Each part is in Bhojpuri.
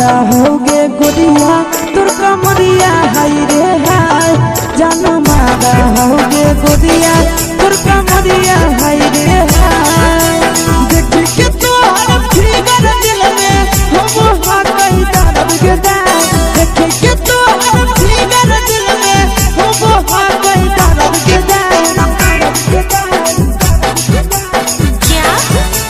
मारा होगे गोरिया तोर कमरिया हाय रे हाय जान मारा होगे गोरिया तोर कमरिया हाय रे हाय देख के तो फिगर दिल में हम हाथ कहीं दर्द के दाए देख के तो फिगर दिल में हम हाथ कहीं दर्द के दाए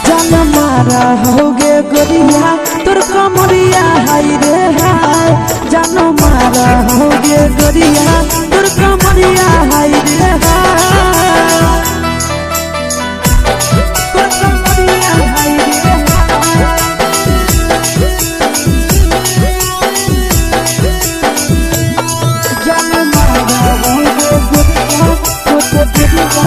जान मारा होगे गोरिया तोर कमरिया हाय रे हाय जान मारा होगे गोरिया तोर कमरिया हाय रे हाय तोर कमरिया हाय रे हाय जान मारा होगे गोरिया तोर कमरिया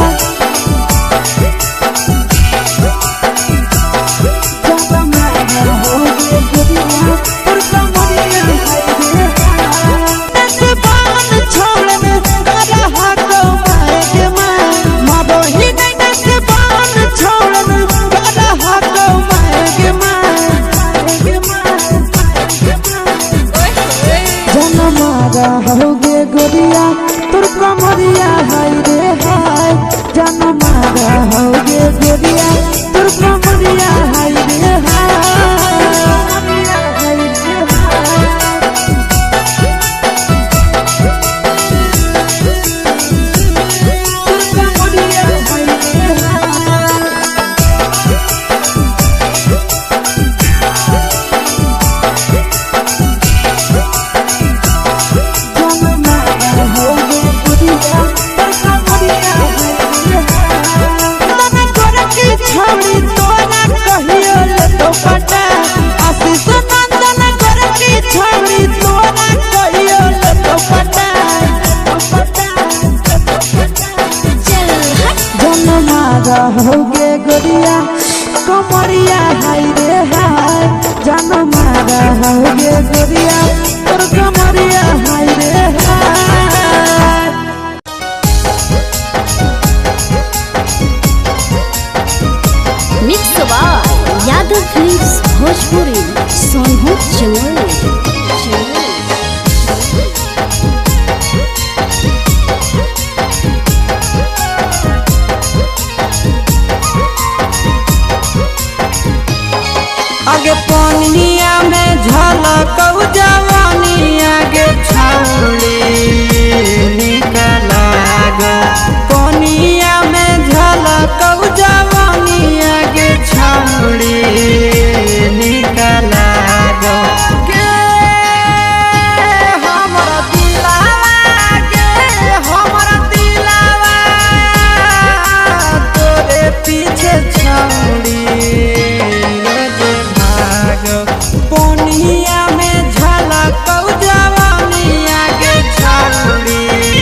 होगे गोरिया तोर कमरिया हाय रे हाय जान मारा होगे गोरिया तोर कमरिया हाय रे होगे गोरिया कमरिया हाय रे हाय जान मारा होगे गोरिया तोर कमरिया हाय रे हाय mix by Yadav films Bhojpuri Sonu चमोली आगे पनिया में झलकौ जवानी आगे छौड़ी निकला गो पनिया में झलकौ जवानी आगे छौड़ी निकला गो के हमरा दिलावा तोरे पीछे छौड़ी पनिया में झलकौ जवानी आगे छौड़ी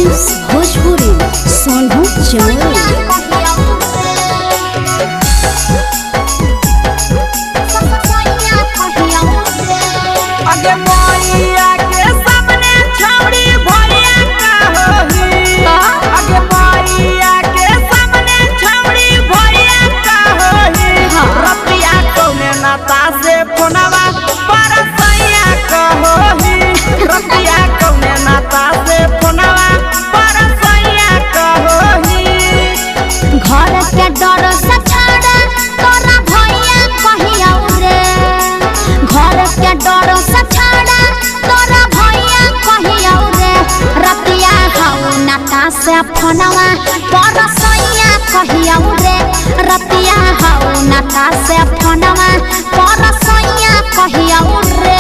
फिल्म्स भोजपुरी सोनू चमोली। अगे मैया के सामने छौड़ी भैया का होही। अगे मैया के सामने छौड़ी भैया का होही। रतिया कौने नाता से फोनवा पर सैया का होही। रतिया कौने नाता से फोनवा पर सैया का होही। घर के डर से छाड़ा तोरा भैया कहिया रे। घर के डर से छाड़ा तोरा भैया कहिया रे। रतिया हऊ नाता से फोनवा पर सैया कहिया रे। रतिया हऊ नाता से फोनवा पर सैया कहिया रे।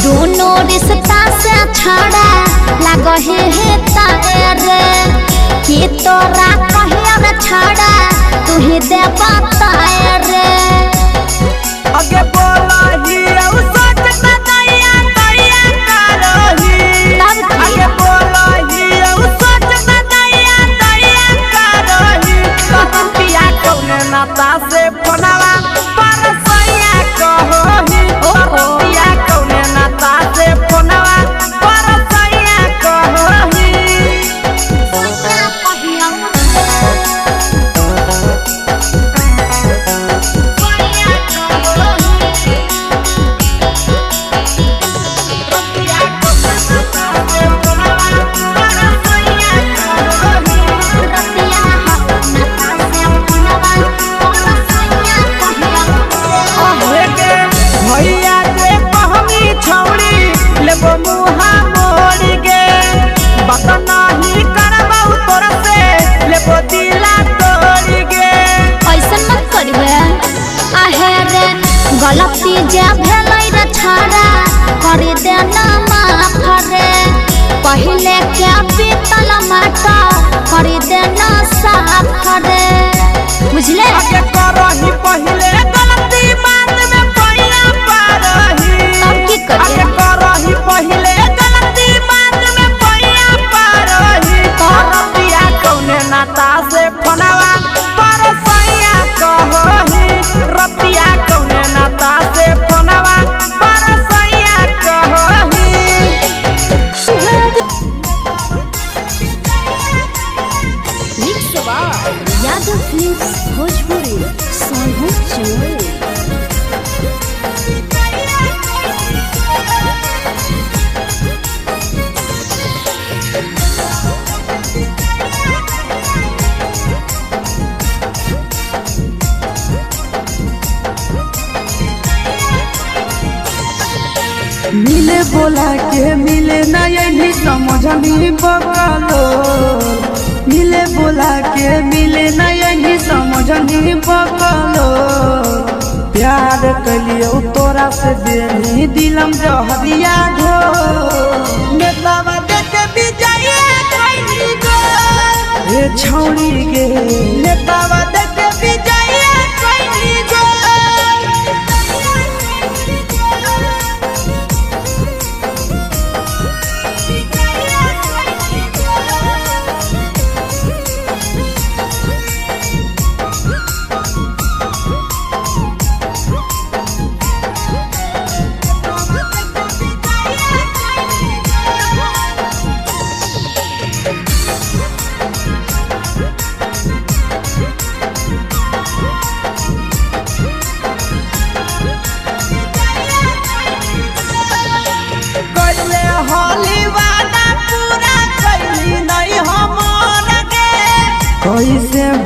दोनों रिश्ता से छाड़ा लगहे है तारे कि तोरा कहिया रे छाड़ा तू ही दे बताए रे। अगे बोलही औ सोचता दैया दैया करही। अगे बोलही औ सोचता दैया दैया करही। रतिया कौने नाता से फोनवा पर सैया कहोही। रतिया कौने नाता से फोनवा पर सैया कहोही। भैया के कहमी छौड़ी लेबो मुहा मोड़ गे। बात नहीं करबौ तोर से लेबो दिला तोड़ गे। ऐसा मत करिबे आहे रे। गलती जे भेलै रे छाड़ा करि दे ना माफ रे। पहिले के पीतल माटा करि दे ना साफ रे। बुझले आगे करही पहिले गलती बात में पैया पारही। अब की करिए आगे करही पहिले गलती बात में पैया पारही। रतिया कौने नाता से फोनवा पर सैया कहोही। रतिया कौने नाता से फोनवा पर सैया कहोही। यादव फिल्म्स भोजपुरी सोनू चमोली। मिले बोला के मिले नहीं समझनी बगलो। मिले बोला के मिले नहीं समझनी बगलो। प्यार कलियो तोरा से देनी दिलम जहरिया ढो। नेतावा देके बिजाइए कोई गो। ए छौड़ी गे नेतावा देके बिजाइए कोई गो।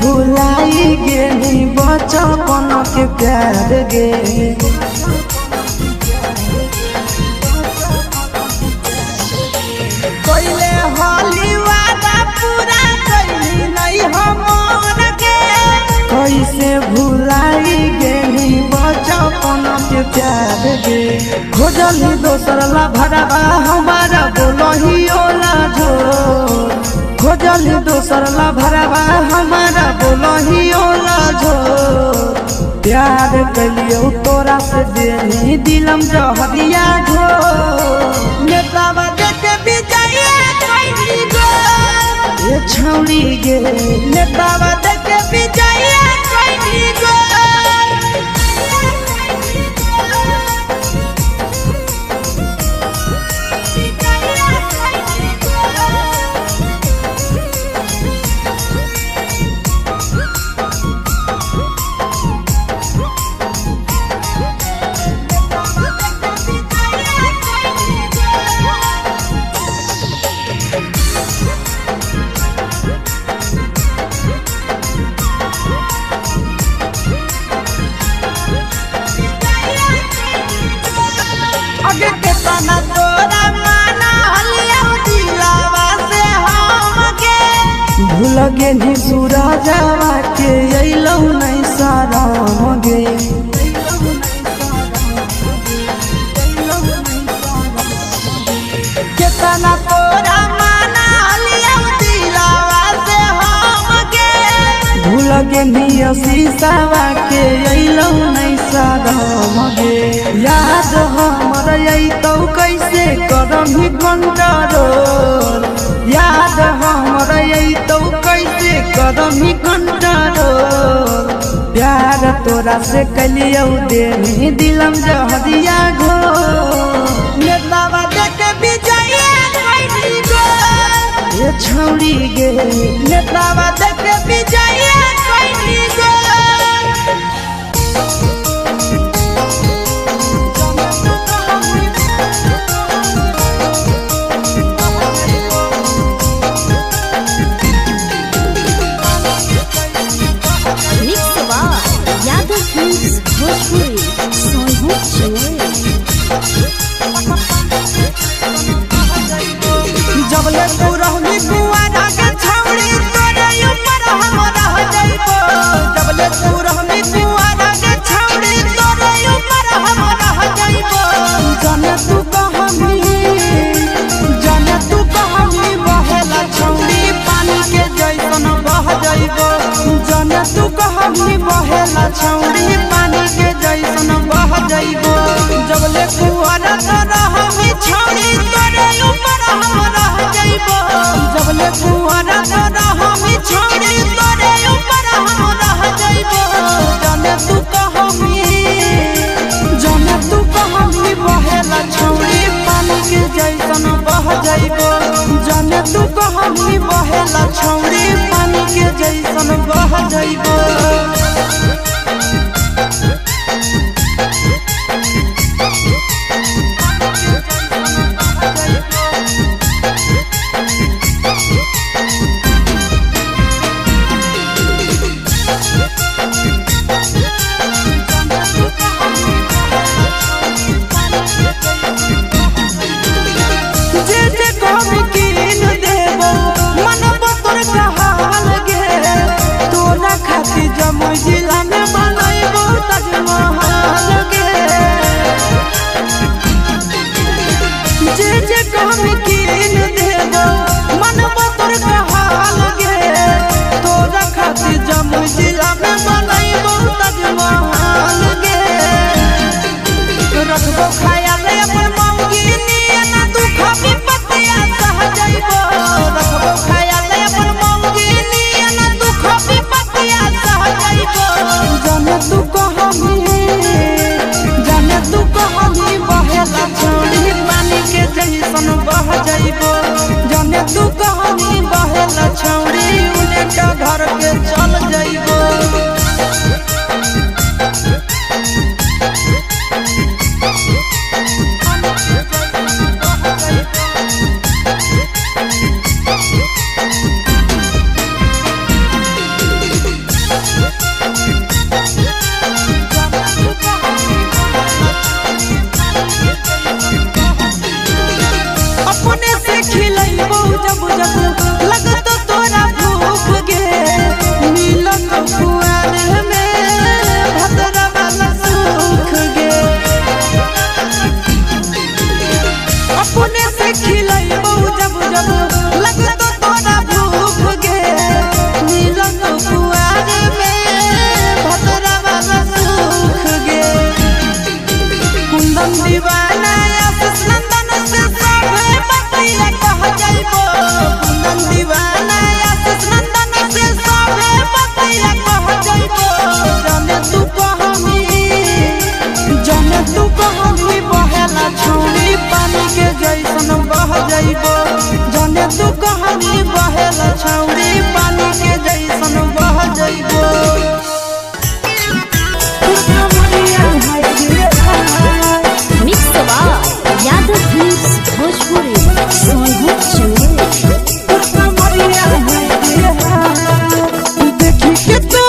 भुलाई गेली बचपन के प्यार गे। कोइले होली वादा पूरा कइली नहीं हमर के। कैसे भुलाई गेली बचपन के प्यार गे। खोजली दोसर ला भरवा हमारा बोलही ओला जो। खोजली दोसर ला भरवा हमारा बोलही ओला जो। प्यार कलियो तोरा से देनी दिलम जहरिया झो। नेतावा देखे विजय कइली गो। ये छौड़ी गे नेतावा देखे विजय कइली गो। आगे के तना तोरा माना हलिया दिलावा से हमके। भूल गेली सूरजवा के अइलौ नहीं साराम गे। केतना तोरा माना हलिया दिलावा से हमके। भूल गेली शीशावा के अइलौ नहीं साराम गे। याद हमर अइतौ कैसे करही कंट्रोल। याद हमर अइतौ कैसे करही कंट्रोल। प्यार तोरा से कलियौ देनी दिलम जहरिया घो। नेतावा देखे विजय कइली गो। ये छौड़ी गे नेतावा देखे विजय कइली गो। मिक्स बार यादव फिल्म्स भोजपुरी सोनू चोरी। जबले तू रहनी कुआरा के छौड़ी तोरे ऊपर हम रह जाइबो। जबले तू रहनी कुआरा के छौड़ी तोरे ऊपर हम रह जाइबो। जाने तू कहानी बहेला छौड़ी पानी के जैसन बह जाइबो। जाने तू कहानी बहेला छौड़ी पानी के जैसन बह जाइबो। जबले कुआरा तो रहनी छौड़ी तोरे ऊपर हम रह जाइबो। जबले कुआरा तो रहनी छौड़ी तोरे ऊपर हम रह जाइबो। जाने तू कहानी बहेला छौड़ी पानी के जैसन बह जाइबो। जाने तू कहानी बहेला छौड़ी पानी के जैसन बह जाइबो। जे कभी कीन देबो मन बतर कहाल गे। तोरा खातिर जमुई जिला में बनैबो ताजमहल गे। जे कभी कीन देबो मन बतर कहाल गे। तोरा खातिर जमुई जिला में बनैबो ताजमहल गे। रखबो ख्याल अपन मौगी नियना दुख विपत्तिया सह जाइबो। रखबो ख्याल अपन मौगी नियना दुख विपत्तिया सह जाइबो। जाने तू कहानी बहेला छौड़ी पानी के जैसन बह जाइबो। जाने तू कहानी बहेला छौड़ी उन्हें का घर के चल जाइबो।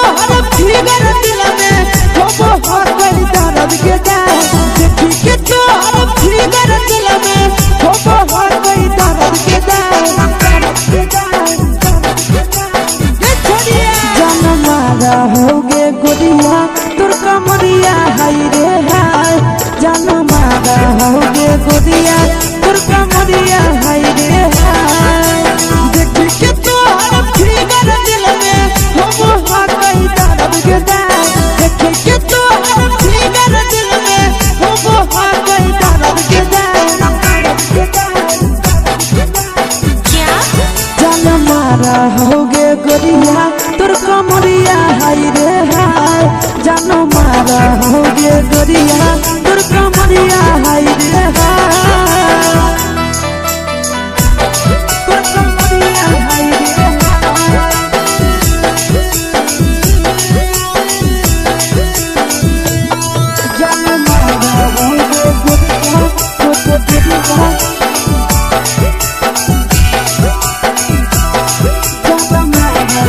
तोहर फिगर दिल में हो गई दर्द के दाग देखी के तोहर फिगर दिल में हो गई दर्द के जान मारा होगे गोरिया तोर कमरिया हाय रे हाय जान मारा होगे गोरिया तोर कमरिया हाय रे हाय देखी के तोहर फिगर दिल में हो गई दर्द के दाग देखी के तोहर फिगर दिल में हो गई दर्द के जान मारा होगे गोरिया तोर कमरिया हाय रे हाय जान मारा होगे गोरिया तोर कमरिया हाय रे हाय तोर कमरिया हाय रे हाय जान मारा होगे गोरिया तोर कमरिया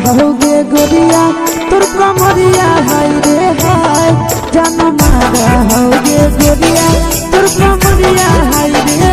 होगे गोरिया तोर कमरिया हाय रे हाय जान मारा होगे गोरिया तोर कमरिया हाय रे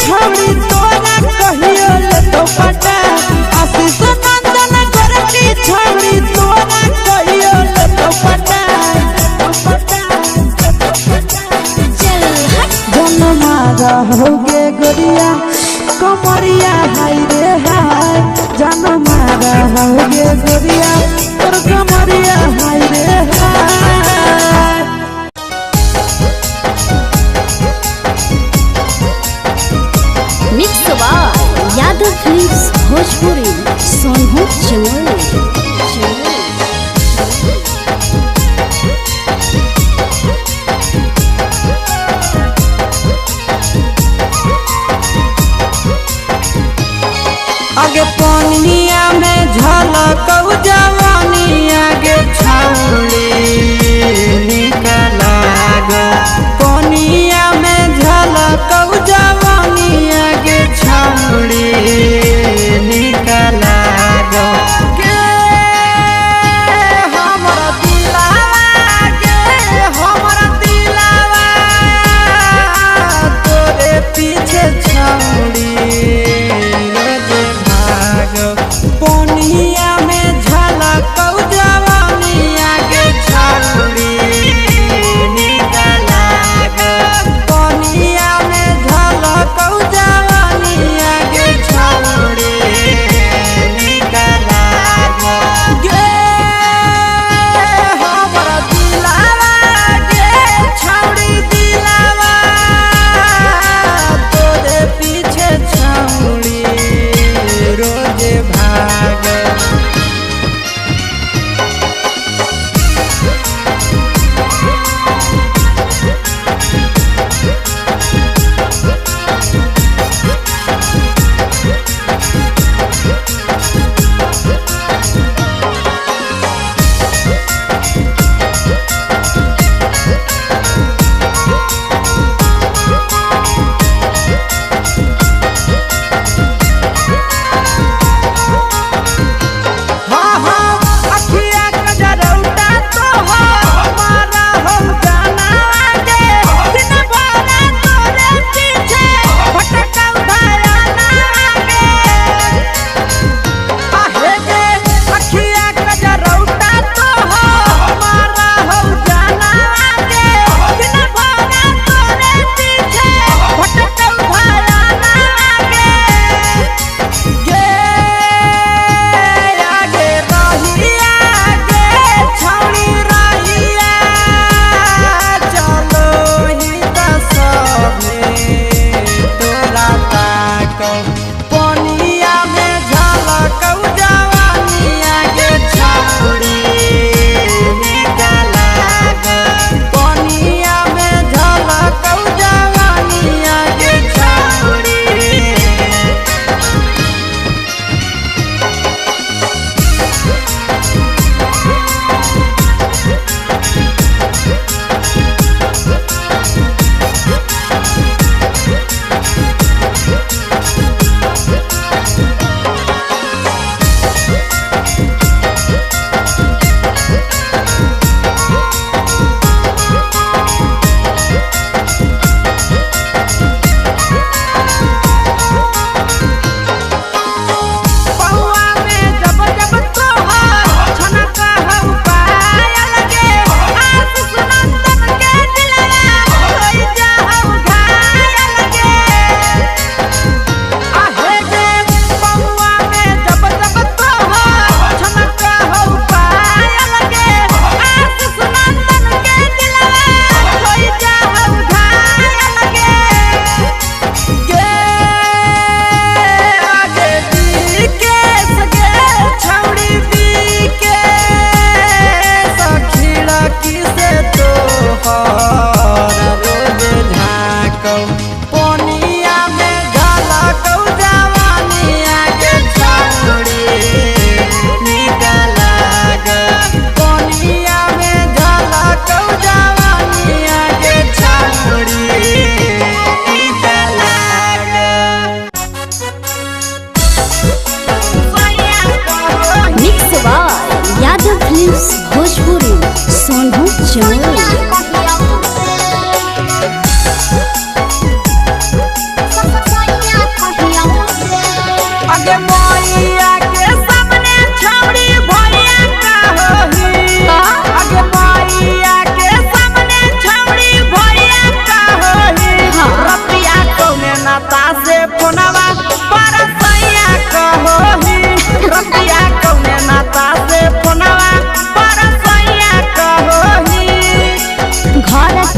छौड़ी तोरा कहियो ले तो पटा आशीष नंदन घर की छौड़ी तोरा कहियो ले तो पटा जान मारा होगे गोरिया कमरिया हाय रे हाय जान मारा होगे गोरिया तोर कमरिया हाय रे हाय मिक्स यादव फिल्म्स भोजपुरी सोनू चमोली। आगे पनिया में झलकौ जवानी आगे छौड़ी निकला गो पनिया में झलकौ जवानी आगे छौड़ी निकला गो के हमरा दिलावा तोरे पीछे छौड़ी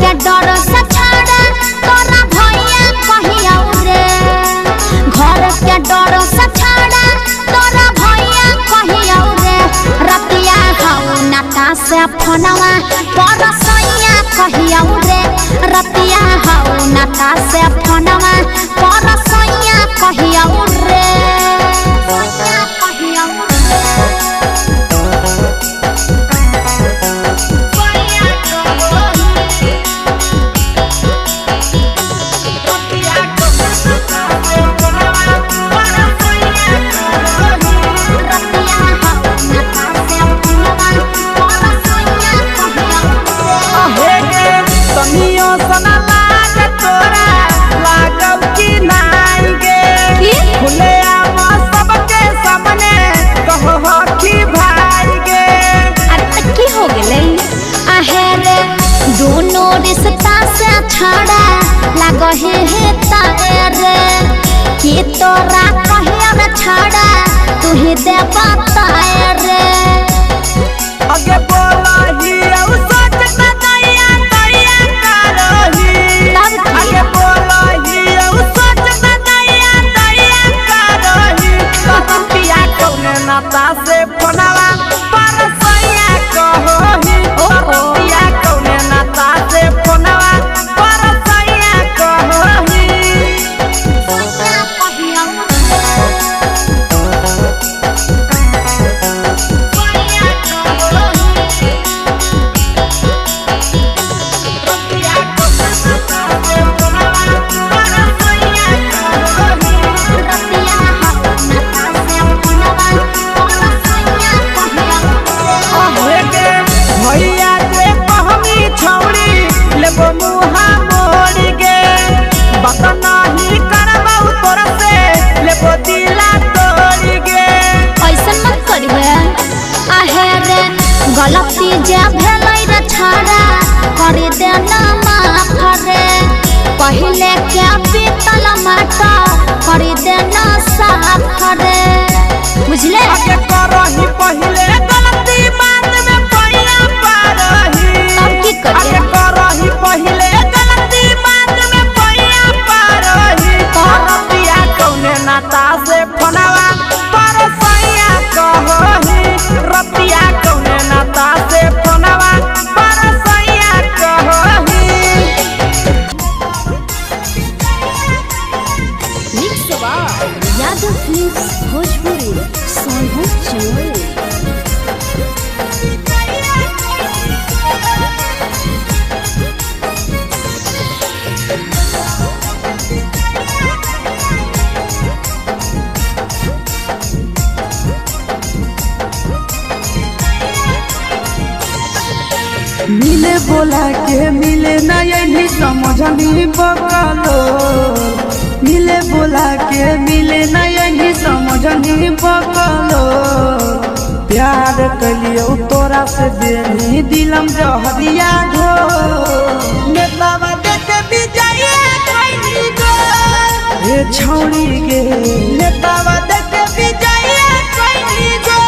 के डर से छाड़ा तोरा भैया कहिया रे घर के डर से छाड़ा तोरा भैया कहिया रे रतिया हाउ नाता से फोनवा पर सैया कहिया रे रतिया हाउ नाता से फोनवा पर सैया कहिया रे दोनों रिश्ता से छाड़ा लगहे है तारे कि तोरा कहिया न छाड़ा तू ही दे बताए आगे बोलही औ सोच न दैया दैया करही आगे बोलही औ सोच न दैया दैया करही कहिया कौने नाता से फोनवा पर सैया कहही कहिया कौने नाता से फोनवा पर सैया कहही भैया जे पहमी छौड़ी लेबो मुहा मोड़ गे बात नहीं करबौ तोरा से लेबो दिला तोड़ गे ऐसा मत करिए आहे रे गलती जे भेलै रे छाड़ा कर देना माफ रे पहले के पीतल माटा कर देना साफ रे बुझले आगे करही पहले गलती बाद में पैया पारही तब की करिए आगे करही पहले गलती बाद में पैया पारही रतिया कौने नाता से फोनवा पर सैया कहही रतिया कौने नाता से फोनवा पर सैया कहही mix by Yadav films Bhojpuri Sonu चोरी मिले बोला के मिले ना यही समझनी बकलो मिले बोला के मिले ना यही समझनी बकलो प्यार कलियो तोरा से देनी दिलम जहरिया घो नेतावा देखे विजय कैनी गो हे छौड़ी गे नेतावा देखे विजय कैनी गो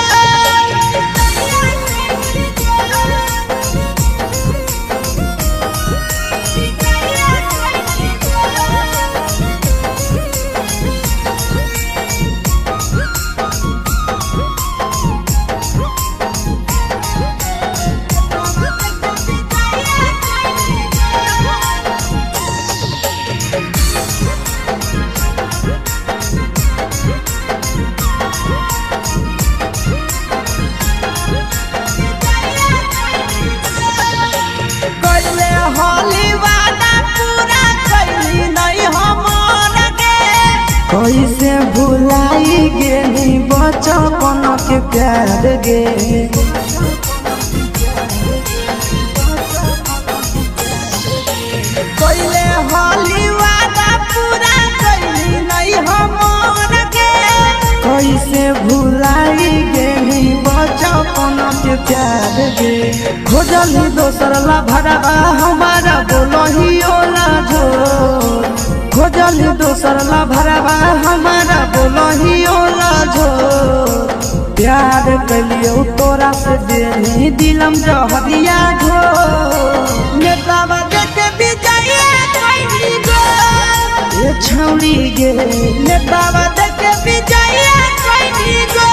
कैसे भुलाई गेली बचपन के प्यार गे कैले होली वादा पूरा कैली नहीं हमर के कैसे भुलाई गेली बचपन के प्यार गे खोजली दोसर ला भरवा हमारा बोलही ओला जो खोजली दोसर ला भरवा हमारा बोलही ओला जो प्यार कलियो तोरा से देनी दिलम जहरिया घो नेतावा देखे छौड़ी गे नेतावा देखे विजया कैनी गो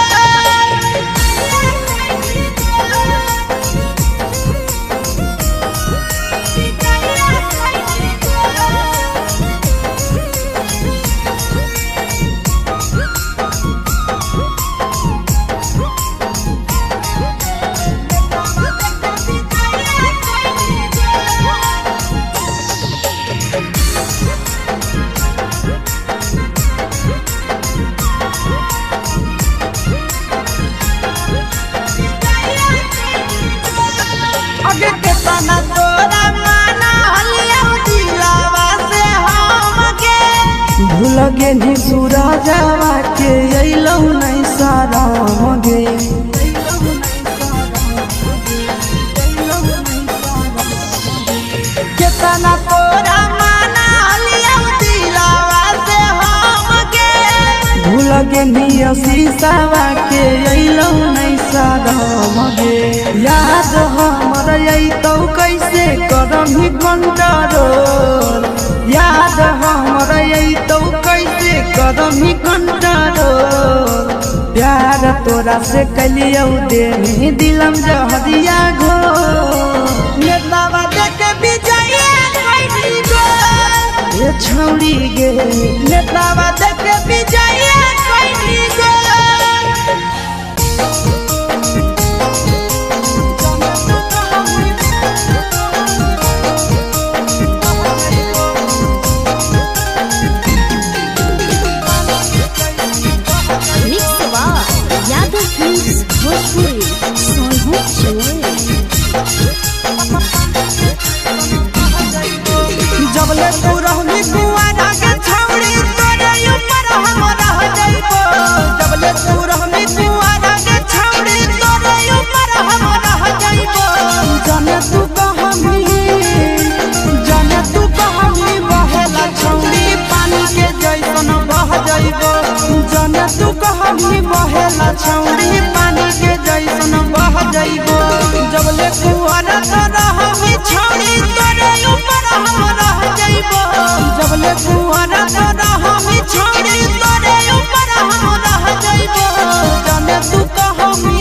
आगे के तना तोरा माना हलिया दिलावा से हमके भूल गे नी सूरजवा के अइलौ नहीं सारा गे केतना तोरा माना हलिया दिलावा से हमके भूल गे नी शीशावा के अइलौ नहीं सारा गे याद हमर अइतौ कैसे करमी कंट्रोल याद हमर अइतौ कैसे करमी कंट्रोल प्यार तोरा से कलियौ देनी दिलम जहरिया घो नेतावा देखे विजया कैनी गो ये छौड़ी गे नेतावा देखे विजया कैनी गो मिक्स बार यादव फिल्म्स भोजपुरी सोनू चोर जबले तू रहनी कुआरा के छौड़ी तोरे ऊपर हम रह जाइबो जबले तू रहनी कुआरा के छौड़ी तोरे ऊपर हम रह जाइबो जाने तू कहमी बहेला छौड़ी पानी के जैसन बह जाइबो जाने तू कहमी बहेला छौड़ी पानी के जैसन बह जाइबो जबले कुआरा तो रहनी छौड़ी तोरे ऊपर हम रह जाइबो जबले कुआरा तो रहनी छौड़ी तोरे ऊपर हम रह जाइबो जाने तू कहमी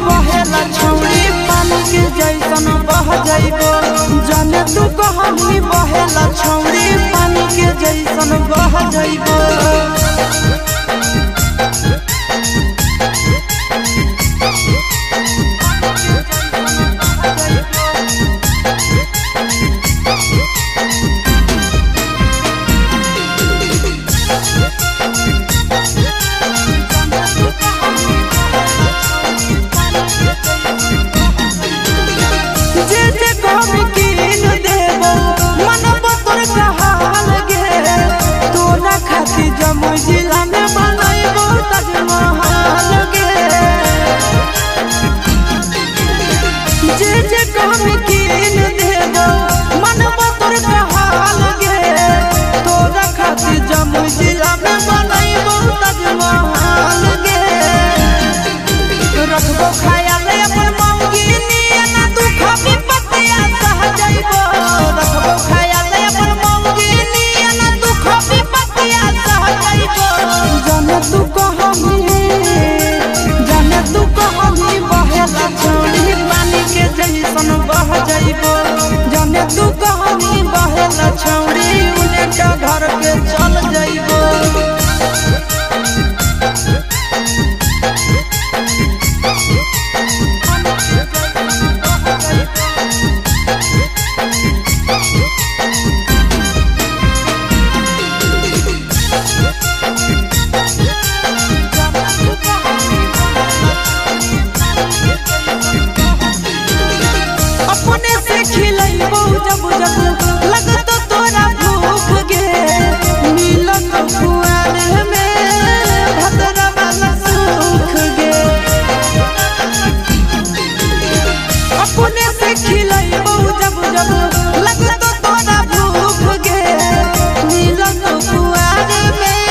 बहेला छौड़ी पानी के जैसन बह जाइबो जाने तू कहमी बहेला छौड़ी पानी के जैसन बह जाइबो जे जे कहमी कीन देबो मनबो तोर कहाल गे तोरा खातिर जमुई जिला में बनैबो ताजमहल गे जे जे कहमी कीन देबो मनबो तोर कहाल गे तोरा खातिर जमुई जिला में बनैबो ताजमहल गे रखबो ख्याल अपन मौगी नियना दुख विपत्तिया सह जाइबो रखबो ख्याल अपन मौगी नियना दुख विपत्तिया सह जाइबो जाने तू कहमी बहेला छौड़ी पानी के जैसन बह जाइबो जाने तू कहमी बहेला छौड़ी उलेटा घर के चल जाइबो अपने से खिलैबो जब जब लगतो तोरा भूख गे मिलन कुआर में भद्रा वाला सुख गे अपने से खिलैबो जब जब लगतो तोरा भूख गे मिलन कुआर में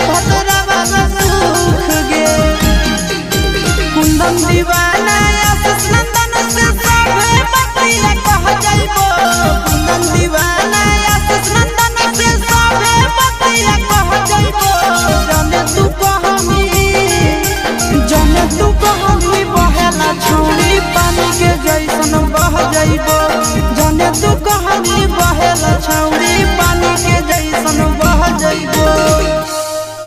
भद्रा वाला सुख गे कुंदन दीवाना आशीष नंदन से सब बतिया कह जाइबो कुंदन दीवाना पानी बहेला छौरी